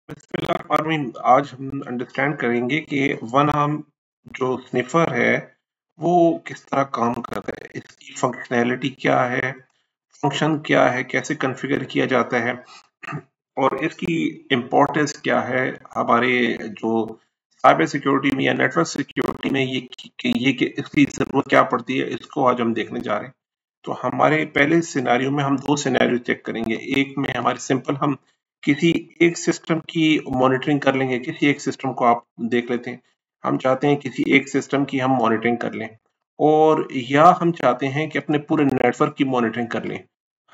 बिस्मिल्लाहिर्रहमानिर्रहीम। आज हम अंडरस्टैंड करेंगे कि वन आर्म जो स्निफर है वो किस तरह काम करता है, इसकी फंक्शनैलिटी क्या है, फंक्शन क्या है, कैसे कॉन्फ़िगर किया जाता है और इसकी इम्पोर्टेंस क्या है हमारे जो साइबर सिक्योरिटी में या नेटवर्क सिक्योरिटी में ये इसकी ज़रूरत क्या पड़ती है, इसको आज हम देखने जा रहे हैं। तो हमारे पहले सिनेरियो में हम 2 सिनेरियो चेक करेंगे। एक में हमारे सिंपल हम किसी एक सिस्टम की मॉनिटरिंग कर लेंगे, किसी एक सिस्टम को आप देख लेते हैं। हम चाहते हैं किसी एक सिस्टम की हम मॉनिटरिंग कर लें और या हम चाहते हैं कि अपने पूरे नेटवर्क की मॉनिटरिंग कर लें।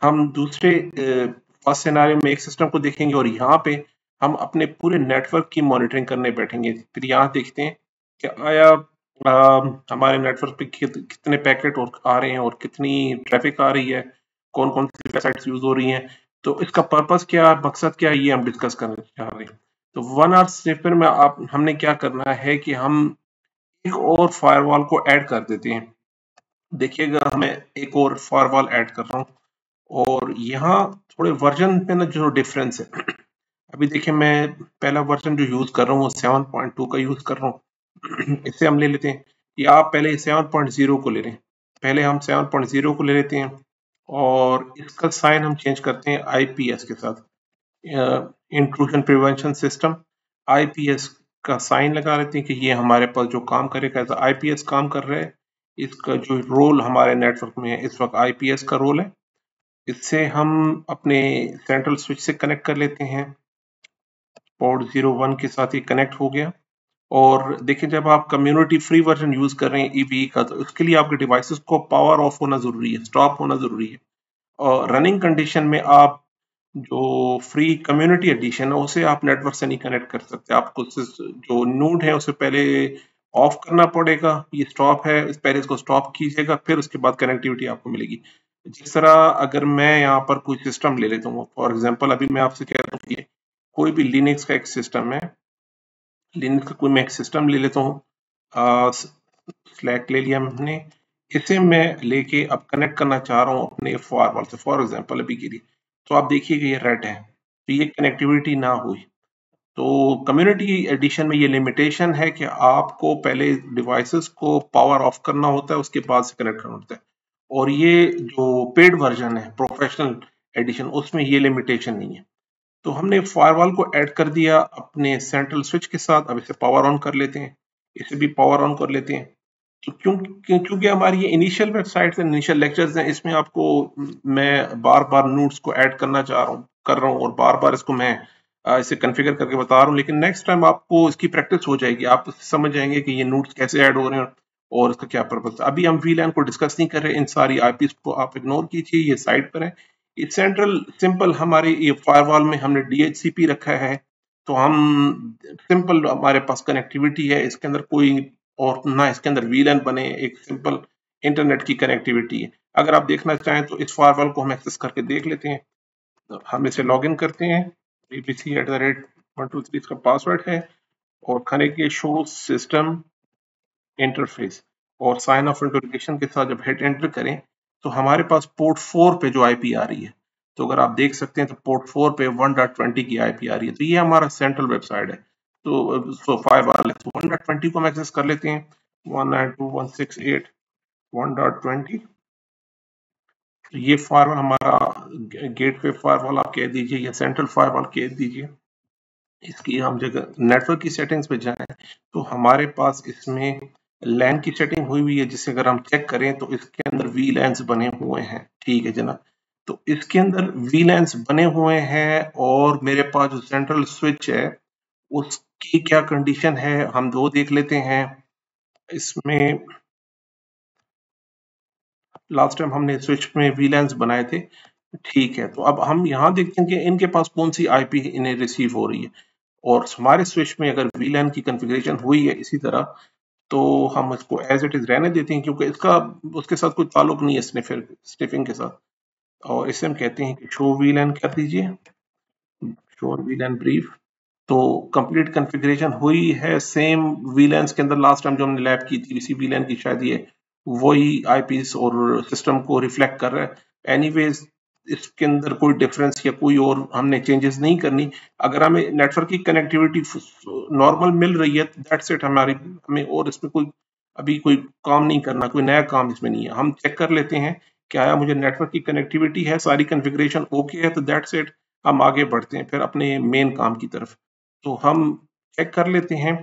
हम दूसरे फर्स्ट सिनेरियो में एक सिस्टम को देखेंगे और यहाँ पे हम अपने पूरे नेटवर्क की मॉनिटरिंग करने बैठेंगे। फिर यहाँ देखते हैं कि आया हमारे नेटवर्क पे कितने पैकेट और आ रहे हैं और कितनी ट्रैफिक आ रही है, कौन-कौन सी वेबसाइट्स यूज़ हो रही हैं। तो इसका पर्पस क्या है, मकसद क्या है, ये हम डिस्कस करना चाह रहे हैं। तो वन आवर स्निफर में आप हमने क्या करना है कि हम एक और फायरवॉल को ऐड कर देते हैं। देखिएगा मैं एक और फायरवॉल ऐड कर रहा हूँ और यहाँ थोड़े वर्जन पे ना जो डिफरेंस है अभी देखिए मैं पहला वर्जन जो यूज कर रहा हूँ वो 7.2 का यूज कर रहा हूँ इससे हम ले लेते हैं कि आप पहले 7.0 को ले लें। पहले हम 7.0 को ले लेते हैं और इसका साइन हम चेंज करते हैं आईपीएस के साथ, इंट्रूजन प्रिवेंशन सिस्टम। आईपीएस का साइन लगा लेते हैं कि ये हमारे पास जो काम करेगा ऐसा आईपीएस काम कर रहा है। इसका जो रोल हमारे नेटवर्क में है इस वक्त आईपीएस का रोल है। इससे हम अपने सेंट्रल स्विच से कनेक्ट कर लेते हैं। पोर्ट 01 के साथ ही कनेक्ट हो गया। और देखिए जब आप कम्युनिटी फ्री वर्जन यूज कर रहे हैं ईवी का तो उसके लिए आपके डिवाइसेस को पावर ऑफ होना जरूरी है, स्टॉप होना जरूरी है। और रनिंग कंडीशन में आप जो फ्री कम्युनिटी एडिशन है उसे आप नेटवर्क से नहीं कनेक्ट कर सकते। आपको जो नोड है उसे पहले ऑफ करना पड़ेगा। ये स्टॉप है, इस पहले इसको स्टॉप कीजिएगा फिर उसके बाद कनेक्टिविटी आपको मिलेगी। जिस तरह अगर मैं यहाँ पर कोई सिस्टम ले लेता हूँ, फॉर एग्जांपल अभी मैं आपसे कह रहा हूँ कि कोई भी लिनक्स का एक सिस्टम है, लिनक्स का कोई मैं एक सिस्टम ले लेता हूँ, स्लैक ले लिया हमने, इसे मैं लेके अब कनेक्ट करना चाह रहा हूँ अपने फायरवॉल से, फॉर एग्जांपल अभी के लिए। तो आप देखिएगा ये रेड है, तो ये कनेक्टिविटी ना हुई। तो कम्युनिटी एडिशन में ये लिमिटेशन है कि आपको पहले डिवाइसेस को पावर ऑफ करना होता है, उसके बाद से कनेक्ट करना होता है। और ये जो पेड वर्जन है प्रोफेशनल एडिशन उसमें ये लिमिटेशन नहीं है। तो हमने फायरवॉल को ऐड कर दिया अपने सेंट्रल स्विच के साथ। अब इसे पावर ऑन कर लेते हैं, इसे भी पावर ऑन कर लेते हैं। तो क्योंकि हमारी ये इनिशियल वेबसाइट्स हैं, इनिशियल लेक्चर्स हैं, इसमें आपको मैं बार बार नोट्स को ऐड करना चाह रहा हूँ कर रहा हूँ और बार बार इसको मैं इसे कॉन्फ़िगर करके बता रहा हूँ। लेकिन नेक्स्ट टाइम आपको इसकी प्रैक्टिस हो जाएगी, आप समझ जाएंगे कि ये नोट्स कैसे ऐड हो रहे हैं और इसका क्या पर्पस है। अभी हम वीलैन को डिस्कस नहीं कर रहे, इन सारी आईपीस को आप इग्नोर कीजिए, ये साइड पर है। ये सेंट्रल सिंपल हमारे ये फायरवॉल में हमने डीएचसीपी रखा है। तो हम सिंपल हमारे पास कनेक्टिविटी है, इसके अंदर कोई और ना इसके अंदर वीलैन बने, एक सिंपल इंटरनेट की कनेक्टिविटी है। अगर आप देखना चाहें तो इस फायरवॉल को हम एक्सेस करके देख लेते हैं। तो हम इसे लॉग इन करते हैं, abc@123 इसका पासवर्ड है और खाने के शो सिस्टम इंटरफेस और साइन ऑफ इंटरोगेशन के साथ जब हिट एंटर करें तो हमारे पास पोर्ट 4 पे जो आईपी आ रही है, तो अगर आप देख सकते हैं तो पोर्ट 4 पे 1.20 की आईपी आ रही है। तो ये हमारा सेंट्रल वेबसाइट है। तो फायरवॉल है, तो 1.20 को हम एक्सेस कर लेते हैं, 192.168.1.20। तो ये फायरवॉल हमारा गेटवे फायरवॉल आप कह दीजिए या सेंट्रल फायरवॉल कह दीजिए। इसकी हम जगह नेटवर्क की सेटिंग्स पे जाएं तो हमारे पास इसमें लैन की सेटिंग हुई हुई है, जिसे अगर हम चेक करें तो इसके अंदर वी लैंस बने हुए हैं। ठीक है जनाब, तो इसके अंदर वी लैंस बने हुए हैं और मेरे पास जो सेंट्रल स्विच है उसकी क्या कंडीशन है हम दो देख लेते हैं। इसमें लास्ट टाइम हमने स्विच में वीलैंस बनाए थे, ठीक है। तो अब हम यहाँ देखते हैं कि इनके पास कौन सी आईपी इन्हें रिसीव हो रही है और हमारे स्विच में अगर वीलैन की कॉन्फ़िगरेशन हुई है इसी तरह तो हम इसको एज इट इज रहने देते हैं, क्योंकि इसका उसके साथ कोई ताल्लुक नहीं है स्निफिंग के साथ। और इसे हम कहते हैं कि शो वीलैन कर दीजिए, शो वीलैन ब्रीफ। तो कंप्लीट कॉन्फ़िगरेशन हुई है सेम वीलैंस के अंदर लास्ट टाइम जो हमने लैब की थी, इसी वीलैन की शायद ये वही आईपीस और सिस्टम को रिफ्लेक्ट कर रहा है। एनीवेज इसके अंदर कोई डिफरेंस या कोई और हमने चेंजेस नहीं करनी। अगर हमें नेटवर्क की कनेक्टिविटी नॉर्मल मिल रही है, दैट्स इट। हमें और इसमें कोई अभी कोई काम नहीं करना, कोई नया काम इसमें नहीं है। हम चेक कर लेते हैं क्या मुझे नेटवर्क की कनेक्टिविटी है, सारी कॉन्फ़िगरेशन ओके है, तो दैट्स इट। हम आगे बढ़ते हैं फिर अपने मेन काम की तरफ। तो हम चेक कर लेते हैं,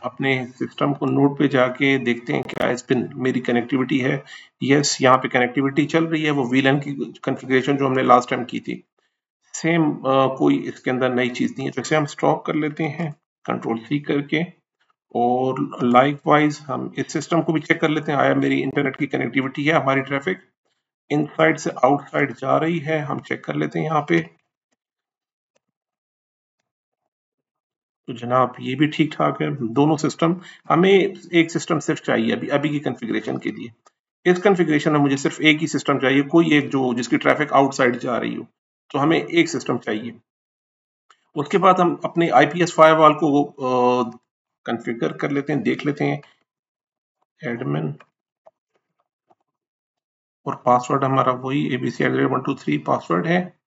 अपने सिस्टम को नोड पे जाके देखते हैं क्या इस पे मेरी कनेक्टिविटी है। यस, यहाँ पे कनेक्टिविटी चल रही है, वो वीलन की कॉन्फ़िगरेशन जो हमने लास्ट टाइम की थी सेम। कोई इसके अंदर नई चीज नहीं है, तो इसे हम स्टॉप कर लेते हैं कंट्रोल सी करके। और लाइकवाइज हम इस सिस्टम को भी चेक कर लेते हैं, आया मेरी इंटरनेट की कनेक्टिविटी है, हमारी ट्रैफिक इनसाइड से आउटसाइड जा रही है, हम चेक कर लेते हैं यहाँ पे। तो जनाब ये भी ठीक ठाक है दोनों सिस्टम। हमें एक सिस्टम सिर्फ चाहिए अभी अभी की कॉन्फ़िगरेशन के लिए। इस कॉन्फ़िगरेशन में मुझे सिर्फ एक ही सिस्टम चाहिए, कोई एक जो जिसकी ट्रैफिक आउटसाइड जा रही हो। तो हमें एक सिस्टम चाहिए। उसके बाद हम अपने आईपीएस फायरवॉल को कॉन्फ़िगर कर लेते हैं, देख लेते हैं। एडमिन और पासवर्ड हमारा वही abc@123 पासवर्ड है।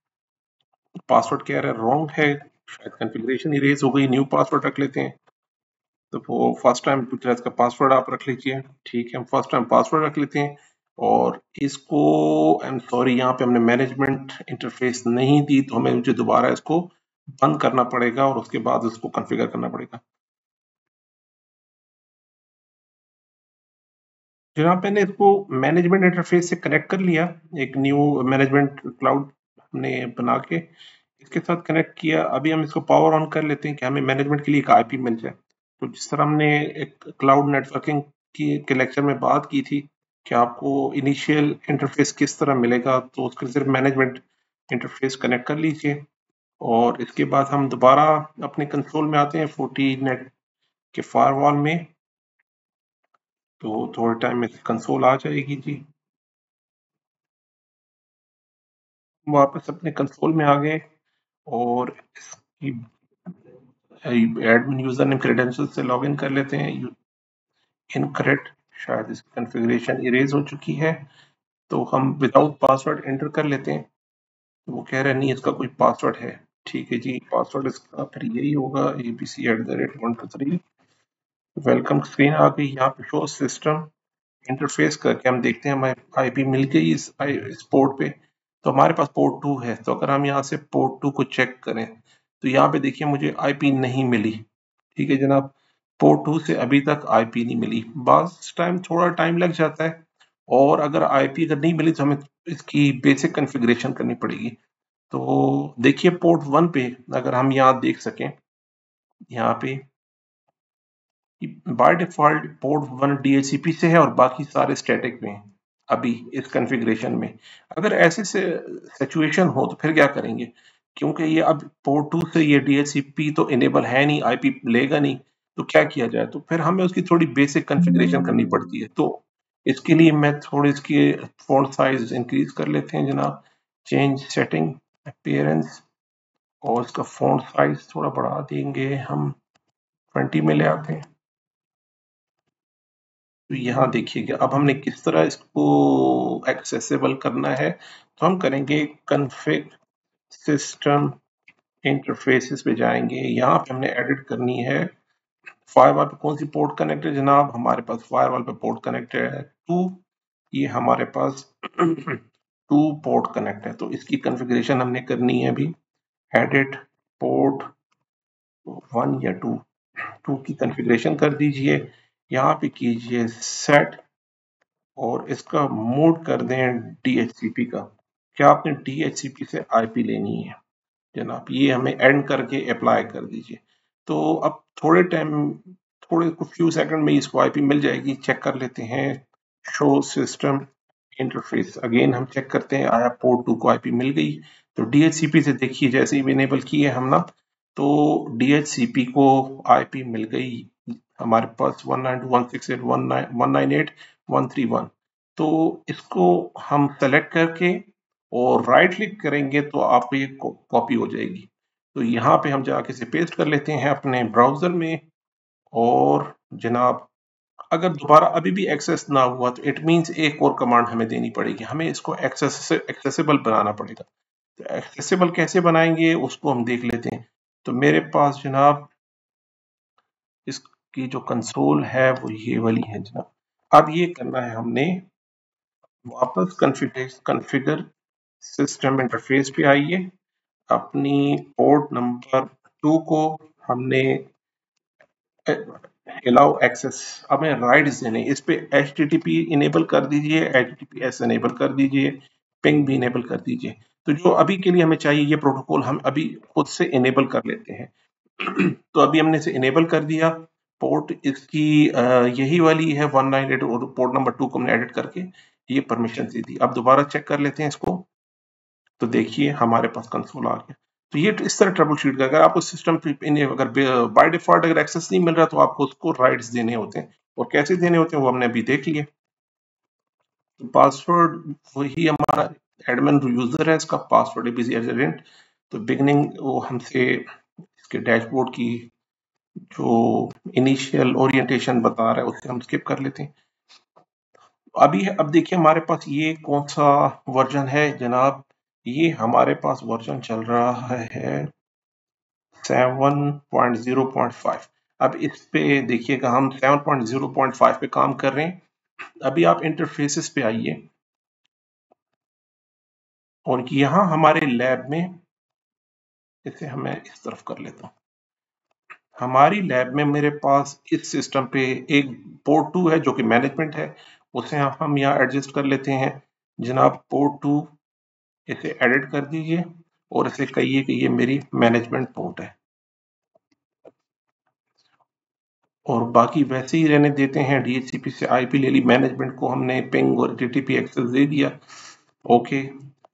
पासवर्ड क्या है, रॉन्ग है, शायद कॉन्फ़िगरेशन इरेज हो गई, न्यू पासवर्ड रख लेते हैं। तो वो फर्स्ट टाइम पूछा इसका पासवर्ड आप रख लीजिए। ठीक है, हम फर्स्ट टाइम पासवर्ड रख लेते हैं। और इसको, आई एम सॉरी, यहाँ पे हमने मैनेजमेंट इंटरफेस नहीं दी, तो हमें मुझे दोबारा इसको बंद करना पड़ेगा और उसके बाद इसको कॉन्फ़िगर करना पड़ेगा। जनाब मैंने इसको मैनेजमेंट इंटरफेस से कनेक्ट कर लिया, एक न्यू मैनेजमेंट क्लाउड हमने बना के इसके साथ कनेक्ट किया। अभी हम इसको पावर ऑन कर लेते हैं कि हमें मैनेजमेंट के लिए एक आईपी मिल जाए। तो जिस तरह हमने एक क्लाउड नेटवर्किंग की के लेक्चर में बात की थी कि आपको इनिशियल इंटरफेस किस तरह मिलेगा, तो उसके लिए सिर्फ मैनेजमेंट इंटरफेस कनेक्ट कर लीजिए। और इसके बाद हम दोबारा अपने कंसोल में आते हैं 40 नेट के फायरवॉल में। तो थोड़े टाइम में कंसोल आ जाएगी जी। वापस अपने कंसोल में आ गए और इसकी एडमिन यूजर नेम क्रेडेंशियल से लॉगिन कर लेते हैं। इनकरेक्ट, शायद इसकी कॉन्फ़िगरेशन इरेज हो चुकी है, तो हम विदाउट पासवर्ड एंटर कर लेते हैं। तो वो कह रहे हैं नहीं इसका कोई पासवर्ड है। ठीक है जी, पासवर्ड इसका फिर यही होगा abc@123। वेलकम स्क्रीन आ गई, यहाँ पे शो सिस्टम इंटरफेस करके हम देखते हैं हमें आईपी मिल गई इस पोर्ट पे। तो हमारे पास पोर्ट 2 है, तो अगर हम यहाँ से पोर्ट 2 को चेक करें तो यहाँ पे देखिए मुझे आईपी नहीं मिली। ठीक है जनाब, पोर्ट 2 से अभी तक आईपी नहीं मिली। बास टाइम थोड़ा टाइम लग जाता है, और अगर आईपी अगर नहीं मिली तो हमें इसकी बेसिक कॉन्फ़िगरेशन करनी पड़ेगी। तो देखिए पोर्ट 1 पे अगर हम यहाँ देख सकें, यहाँ पे बाय डिफॉल्ट पोर्ट 1 DHCP से है और बाकी सारे स्टैटिक में हैं अभी इस कॉन्फ़िगरेशन में। अगर ऐसे से सिचुएशन हो तो फिर क्या करेंगे, क्योंकि ये अब पोर्ट 2 से ये DHCP तो इनेबल है नहीं, आईपी लेगा नहीं, तो क्या किया जाए। तो फिर हमें उसकी थोड़ी बेसिक कॉन्फ़िगरेशन करनी पड़ती है। तो इसके लिए मैं थोड़ी इसकी फ़ॉन्ट साइज इंक्रीज कर लेते हैं जनाब। चेंज सेटिंग अपीयरेंस, और इसका फ़ॉन्ट साइज थोड़ा बढ़ा देंगे, हम 20 में ले आते हैं। तो यहाँ देखिएगा अब हमने किस तरह इसको एक्सेसिबल करना है। तो हम करेंगे कन्फिग सिस्टम इंटरफेसेस पे जाएंगे, यहाँ पे हमने एडिट करनी है फायरवॉल पे कौन सी पोर्ट कनेक्ट है जनाब। हमारे पास फायरवॉल पे पोर्ट कनेक्ट है 2, ये हमारे पास 2 पोर्ट कनेक्ट है। तो इसकी कॉन्फ़िगरेशन हमने करनी है अभी, एडिट पोर्ट 1 या 2 की कॉन्फ़िगरेशन कर दीजिए। यहाँ पे कीजिए सेट और इसका मोड कर दें DHCP का। क्या आपने DHCP से आईपी लेनी है जनाब, ये हमें एंड करके अप्लाई कर दीजिए। तो अब थोड़े कुछ फ्यू सेकंड में इसको आईपी मिल जाएगी। चेक कर लेते हैं शो सिस्टम इंटरफेस, अगेन हम चेक करते हैं आया पोर्ट 2 को आईपी मिल गई। तो DHCP से देखिए जैसे ही इनेबल किए हम ना, तो DHCP को आईपी मिल गई हमारे पास 192.168.198.131। तो इसको हम सेलेक्ट करके और राइट क्लिक करेंगे तो आपको ये कॉपी हो जाएगी। तो यहाँ पे हम जाके इसे पेस्ट कर लेते हैं अपने ब्राउजर में। और जनाब अगर दोबारा अभी भी एक्सेस ना हुआ तो इट मींस एक और कमांड हमें देनी पड़ेगी, हमें इसको एक्सेसिबल बनाना पड़ेगा। तो एक्सेसिबल कैसे बनाएंगे उसको हम देख लेते हैं। तो मेरे पास जनाब इसकी जो कंसोल है वो ये वाली है जनाब। अब ये करना है हमने, वापस कॉन्फ़िगर सिस्टम इंटरफेस पे आइए, अपनी पोर्ट नंबर 2 को हमने अलाउ एक्सेस, हमें राइट्स देने, इस पे HTTP इनेबल कर दीजिए, HTTPS इनेबल कर दीजिए, पिंग भी इनेबल कर दीजिए। तो जो अभी के लिए हमें चाहिए ये प्रोटोकॉल हम अभी खुद से इनेबल कर लेते हैं। तो अभी हमने इसे इनेबल कर दिया। पोर्ट इसकी यही वाली है 198 और पोर्ट नंबर 2 को हमने एडिट करके ये परमिशन दे दी। अब दोबारा चेक कर लेते हैं इसको। तो देखिए हमारे पास कंसोल आ गया। तो ये इस तरह ट्रबल शूट कर, अगर आपको सिस्टम पे अगर बाय डिफॉल्ट अगर एक्सेस नहीं मिल रहा तो आपको उसको राइट्स देने होते हैं, और कैसे देने होते हैं वो हमने अभी देख लिए। तो पासवर्ड वही हमारा एडमिन यूजर है, इसका पासवर्ड एबीसी एजेंट। तो बिगनिंग वो हमसे इसके डैशबोर्ड की जो इनिशियल ओरिएंटेशन बता रहा है उससे हम स्किप कर लेते हैं। अभी अब देखिए हमारे पास ये कौन सा वर्जन है जनाब, ये हमारे पास वर्जन चल रहा है 7.0.5। अब इस पे देखिएगा हम 7.0.5 पे काम कर रहे हैं। अभी आप इंटरफेसेस पे आइए और यहाँ हमारे लैब में, इसे हमें इस तरफ कर लेता हूँ, हमारी लैब में मेरे पास इस सिस्टम पे एक पोर्ट 2 है जो कि मैनेजमेंट है, उसे हम यहाँ एडजस्ट कर लेते हैं जनाब। पोर्ट 2 इसे एडिट कर दीजिए और इसे कहिए कि ये मेरी मैनेजमेंट पोर्ट है, और बाकी वैसे ही रहने देते हैं। DHCP से IP ले ली, मैनेजमेंट को हमने पिंग और HTTP एक्सेस दे दिया। ओके,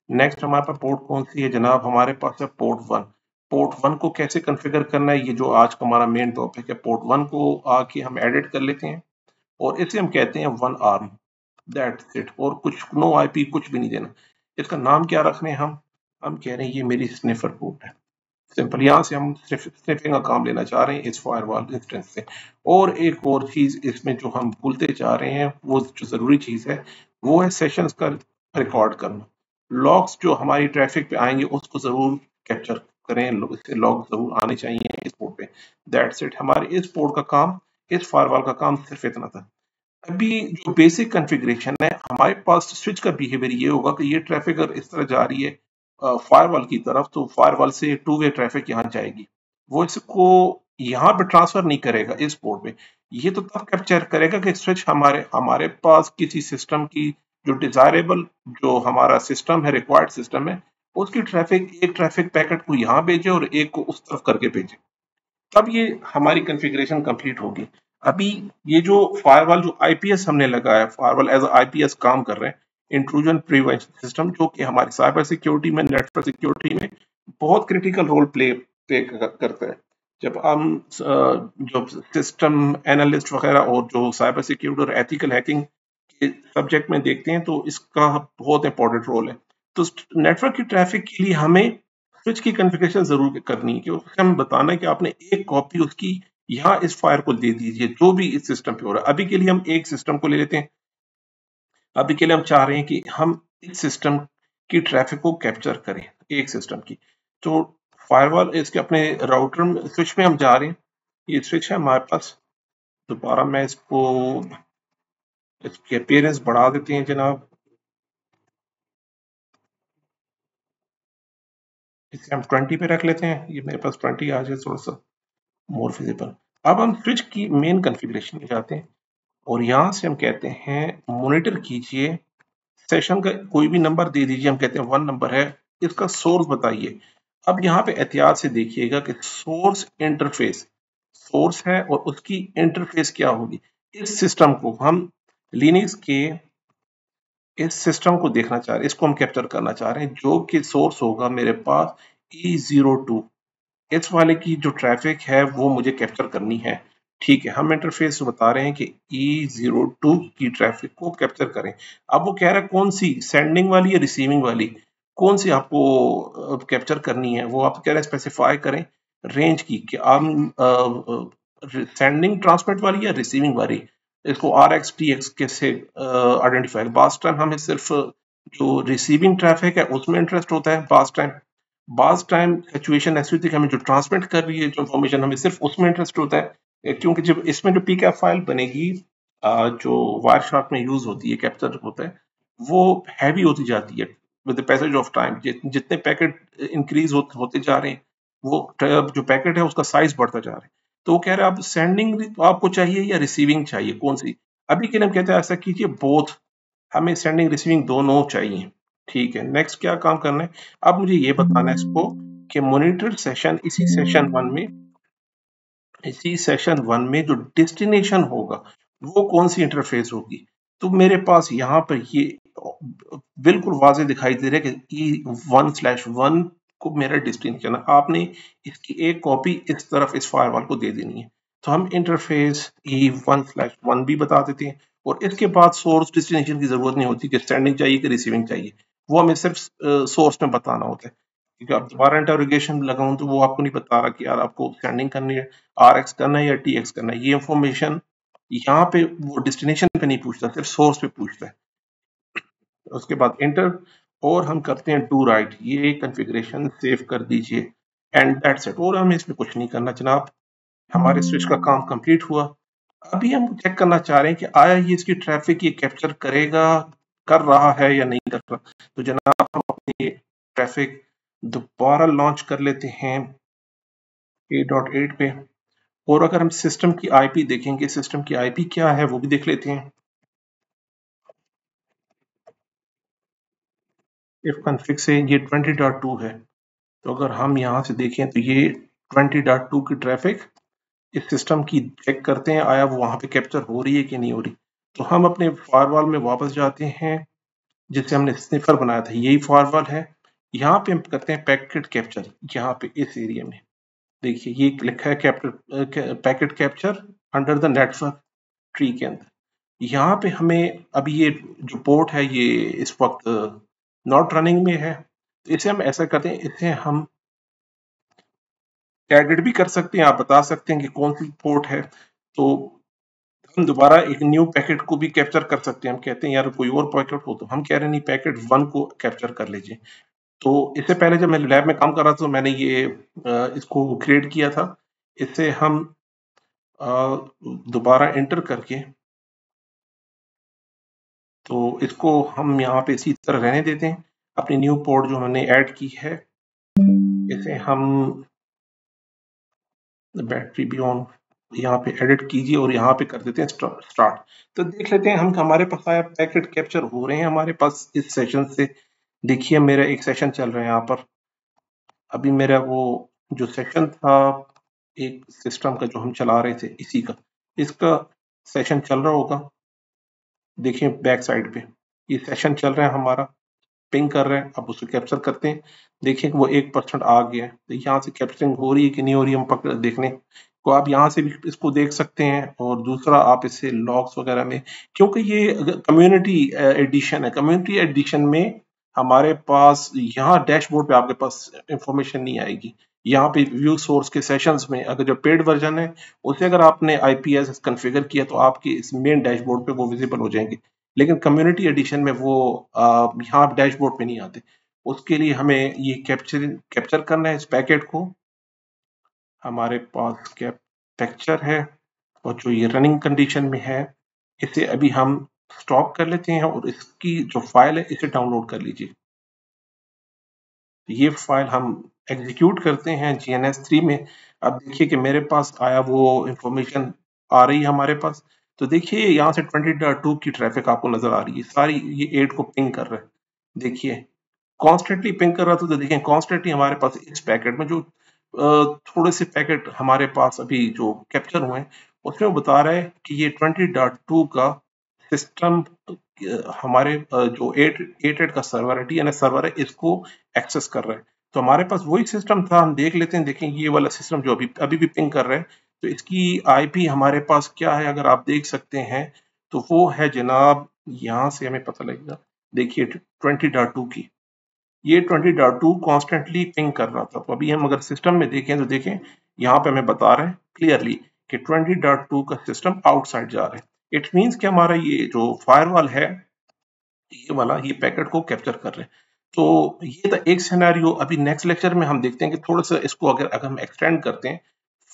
नेक्स्ट हमारे पास पोर्ट कौन सी है जनाब, हमारे पास है पोर्ट 1। पोर्ट 1 को कैसे कॉन्फ़िगर करना है, ये जो आज का हमारा मेन टॉपिक है। पोर्ट 1 को आके हम एडिट कर लेते हैं और इसे हम कहते हैं 1 आर्म, दैट्स इट। और कुछ नो IP कुछ भी नहीं देना। इसका नाम क्या रख रहे हैं हम कह रहे हैं ये मेरी स्निफर पोर्ट है। सिंपल, यहाँ से हम सिर्फ स्निफिंग का काम लेना चाह रहे हैं इस फायरवॉल इंस्टेंस से। और एक और चीज इसमें जो हम भूलते जा रहे हैं, वो जो जरूरी चीज है वो है सेशंस का रिकॉर्ड करना। लॉग्स जो हमारी ट्रैफिक पे आएंगे उसको जरूर कैप्चर करें, इससे लॉग जरूर आने चाहिए इस पोर्ट पे। दैट्स इट, हमारे इस पोर्ट का काम, इस फायरवॉल का काम सिर्फ इतना था। अभी जो बेसिक कॉन्फ़िगरेशन है हमारे पास, स्विच का बिहेवियर ये होगा कि ये ट्रैफिक अगर इस तरह जा रही है फायरवॉल की तरफ, तो फायरवॉल से टू वे ट्रैफिक यहाँ जाएगी, वो इसको यहाँ पे ट्रांसफर नहीं करेगा इस पोर्ट पे। ये तो तब कैप्चर करेगा कि स्विच हमारे हमारे पास किसी सिस्टम की जो डिजायरेबल, जो हमारा सिस्टम है, रिक्वायर्ड सिस्टम है, उसकी ट्रैफिक, एक ट्रैफिक पैकेट को यहाँ भेजे और एक को उस तरफ करके भेजे, तब ये हमारी कॉन्फ़िगरेशन कंप्लीट होगी। अभी ये जो फायरवॉल जो आईपीएस हमने लगाया, फायरवॉल एज आईपीएस काम कर रहे हैं, इंट्रूजन प्रिवेंशन सिस्टम, जो कि हमारी साइबर सिक्योरिटी में, नेटवर्क सिक्योरिटी में बहुत क्रिटिकल रोल प्ले करता है। जब हम जो सिस्टम एनालिस्ट वगैरह और जो साइबर सिक्योरिटी और एथिकल हैकिंग के सब्जेक्ट में देखते हैं तो इसका बहुत इंपॉर्टेंट रोल है। तो नेटवर्क की ट्रैफिक के लिए हमें स्विच की कॉन्फ़िगरेशन जरूर करनी है, क्योंकि हमें बताना है कि आपने एक कॉपी उसकी यहाँ इस फायर को दे दीजिए जो भी इस सिस्टम पे हो रहा है। अभी के लिए हम एक सिस्टम को ले लेते हैं। अभी के लिए हम चाह रहे हैं कि हम इस सिस्टम की ट्रैफिक को कैप्चर करें, एक सिस्टम की। तो फायरवॉल इसके अपने राउटर में, स्विच में हम जा रहे हैं। ये स्विच है हमारे पास। दोबारा मैं इसको, इसकी अपीयरेंस बढ़ा देते हैं जनाब, इसे हम 20 पे रख लेते हैं। ये मेरे पास 20 आ जाए, थोड़ा सा मोर विजिबल। अब हम स्विच की मेन कॉन्फ़िगरेशन में जाते हैं और यहाँ से हम कहते हैं मॉनिटर कीजिए सेशन का कोई भी नंबर दे दीजिए, हम कहते हैं 1 नंबर है, इसका सोर्स बताइए। अब यहाँ पे एहतियात से देखिएगा कि सोर्स इंटरफेस, सोर्स है और उसकी इंटरफेस क्या होगी। इस सिस्टम को हम लिनक्स के इस सिस्टम को देखना चाह रहे हैं, इसको हम कैप्चर करना चाह रहे हैं, जो कि सोर्स होगा मेरे पास E02। इस वाले की जो ट्रैफिक है वो मुझे कैप्चर करनी है। ठीक है, हम इंटरफेस बता रहे हैं कि E02 की ट्रैफिक को कैप्चर करें। अब वो कह रहा है कौन सी, सेंडिंग वाली या रिसीविंग वाली, कौन सी आपको कैप्चर करनी है, वो आप कह रहे हैं स्पेसिफाई करें रेंज की, कि आप सेंडिंग ट्रांसमिट वाली या रिसीविंग वाली। इसको RX TX कैसे आइडेंटिफाई, बास टाइम हमें सिर्फ जो रिसीविंग ट्रैफिक है उसमें इंटरेस्ट होता है, बास टाइम सिचुएशन ऐसी होती है कि हमें जो ट्रांसमिट कर रही है जो इंफॉर्मेशन हमें सिर्फ उसमें इंटरेस्ट होता है, क्योंकि जब इसमें जो पीकैप फाइल बनेगी जो वायर शार्क में यूज होती है, कैप्चर होता है, वो हैवी होती जाती है with the passage of time. जितने पैकेट इंक्रीज होते जा रहे हैं, वो जो पैकेट है उसका साइज बढ़ता जा रहा है। तो वो कह रहे हैं आप सेंडिंग आपको चाहिए या रिसीविंग चाहिए, कौन सी? अभी के लिए हम कहते हैं ऐसा कीजिए बोथ, हमें सेंडिंग रिसीविंग दोनों चाहिए। ठीक है, नेक्स्ट क्या काम करना है? अब मुझे ये बताना है इसको कि मॉनिटर सेशन इसी सेशन वन में जो डेस्टिनेशन होगा वो कौन सी इंटरफेस होगी। तो मेरे पास यहाँ पर ये बिल्कुल वाजे दिखाई दे रहा है कि E1/1 को मेरा डेस्टिनेशन है। आपने इसकी एक कॉपी इस तरफ इस फायरवॉल को दे देनी है। तो हम इंटरफेस E1/1 भी बता देते हैं, और इसके बाद सोर्स डेस्टिनेशन की जरूरत नहीं होती कि सेंडिंग चाहिए कि रिसीविंग चाहिए, वो हमें सिर्फ सोर्स में बताना होता है। क्योंकि आप दोबारा इंटरोगेशन लगाऊं तो वो आपको नहीं बता रहा कि यार आपको सेंडिंग करनी है, RX करना है या TX करना है। ये इंफॉर्मेशन यहाँ पे वो डेस्टिनेशन पे नहीं पूछता, सिर्फ सोर्स पे पूछता है। उसके बाद इंटर, और हम करते हैं डू राइट, ये कॉन्फ़िगरेशन सेव कर दीजिए, एंड दैट्स इट। और हमें इसमें कुछ नहीं करना जनाब, हमारे स्विच का काम कंप्लीट हुआ। अभी हम चेक करना चाह रहे हैं कि आया ये इसकी ट्रैफिक ये कैप्चर करेगा, कर रहा है या नहीं कर रहा। तो जनाब हम अपनी ट्रैफिक दोबारा लॉन्च कर लेते हैं 8.8 पे, और अगर हम सिस्टम की आईपी देखेंगे, सिस्टम की आईपी क्या है वो भी देख लेते हैं। इफ कॉन्फ़िग से ये 20.2 है, तो अगर हम यहाँ से देखें तो ये 20.2 की ट्रैफिक इस सिस्टम की चेक करते हैं, आया वो वहाँ पे कैप्चर हो रही है कि नहीं हो रही। तो हम अपने फायरवॉल में वापस जाते हैं जिससे हमने स्निफर बनाया था, यही फायरवॉल है। यहाँ पे हम करते हैं पैकेट कैप्चर, यहाँ पे इस एरिया में देखिए ये लिखा है packet capture under the network tree के अंदर। यहाँ पे हमें अभी ये जो पोर्ट है ये इस वक्त नॉट रनिंग में है, तो इसे हम ऐसा करते हैं, इसे हम एडिट भी कर सकते हैं, आप बता सकते हैं कि कौन सी पोर्ट है। तो हम दोबारा एक न्यू पैकेट को भी कैप्चर कर सकते हैं। हम कहते हैं यार कोई और पैकेट हो, तो हम कह रहे हैं नहीं पैकेट 1 को कैप्चर कर लीजिए। तो इससे पहले जब मैं लैब में काम कर रहा था तो मैंने ये इसको क्रिएट किया था। इसे हम दोबारा एंटर करके, तो इसको हम यहाँ पे इसी तरह रहने देते हैं। अपनी न्यू पोर्ट जो हमने ऐड की है, इसे हम बैटरी भी ऑन यहाँ पे एडिट कीजिए और यहाँ पे कर देते हैं स्टार्ट। तो देख लेते हैं हम हमारे पास आया पैकेट कैप्चर हो रहे हैं हमारे पास इस सेशन से। देखिए मेरा एक सेशन चल रहा है यहाँ पर, अभी मेरा वो जो सेशन था एक सिस्टम का जो हम चला रहे थे इसी का, इसका सेशन चल रहा होगा। देखिए बैक साइड पे ये सेशन चल रहा है हमारा, पिंग कर रहे हैं। अब उसको कैप्चर करते हैं, देखिए कि वो 1% आ गया है। तो यहाँ से कैप्चरिंग हो रही है कि नहीं हो रही है हम पकड़ देखने को, आप यहाँ से भी इसको देख सकते हैं। और दूसरा आप इससे लॉग्स वगैरह में, क्योंकि ये कम्युनिटी एडिशन है, कम्युनिटी एडिशन में हमारे पास यहाँ डैशबोर्ड पे आपके पास इंफॉर्मेशन नहीं आएगी। यहाँ पे व्यू सोर्स के सेशंस में अगर जो पेड वर्जन है उसे अगर आपने IPS कॉन्फ़िगर किया तो आपके इस मेन डैशबोर्ड पे वो विजिबल हो जाएंगे। लेकिन कम्युनिटी एडिशन में वो यहाँ डैशबोर्ड पे नहीं आते। उसके लिए हमें ये कैप्चर करना है इस पैकेट को। हमारे पास कैप्चर है और जो ये रनिंग कंडीशन में है इसे अभी हम स्टॉप कर लेते हैं, और इसकी जो फाइल है इसे डाउनलोड कर लीजिए। ये फाइल हम एग्जीक्यूट करते हैं GNS3 में। अब देखिए कि मेरे पास आया वो इंफॉर्मेशन आ रही है हमारे पास। तो देखिए यहाँ से 20.2 की ट्रैफिक आपको नजर आ रही है, सारी ये 8 को पिंग कर रहा है। देखिए कॉन्स्टेंटली पिंग कर रहा था, तो देखिए कॉन्स्टेंटली हमारे पास इस पैकेट में जो थोड़े से पैकेट हमारे पास अभी जो कैप्चर हुए हैं उसमें वो बता रहा है कि ये 20.2 का सिस्टम हमारे जो 8 का सर्वर है, DNS सर्वर है, इसको एक्सेस कर रहा है। तो हमारे पास वही सिस्टम था, हम देख लेते हैं। देखें ये वाला सिस्टम जो अभी भी पिंग कर रहा है, तो इसकी IP हमारे पास क्या है अगर आप देख सकते हैं, तो वो है जनाब, यहाँ से हमें पता लगेगा। देखिए 20.2 की, ये 20.2 कॉन्स्टेंटली पिंग कर रहा था। तो अभी हम अगर सिस्टम में देखें तो देखें यहाँ पे हमें बता रहे हैं क्लियरली कि 20.2 का सिस्टम आउटसाइड जा रहा है। इट मीन्स कि हमारा ये जो फायरवॉल है, ये वाला ये पैकेट को कैप्चर कर रहे हैं। तो ये था एक सिनेरियो। अभी नेक्स्ट लेक्चर में हम देखते हैं कि थोड़ा सा इसको अगर अगर हम एक्सटेंड करते हैं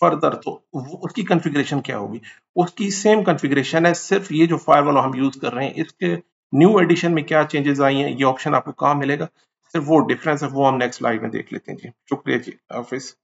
फर्दर, तो वो उसकी कॉन्फ़िगरेशन क्या होगी। उसकी सेम कॉन्फ़िगरेशन है, सिर्फ ये जो फायरवॉल हम यूज कर रहे हैं इसके न्यू एडिशन में क्या चेंजेस आई हैं, ये ऑप्शन आपको कहाँ मिलेगा, सिर्फ वो डिफरेंस है, वो हम नेक्स्ट स्लाइड में देख लेते हैं जी। शुक्रिया जी, हाफिज।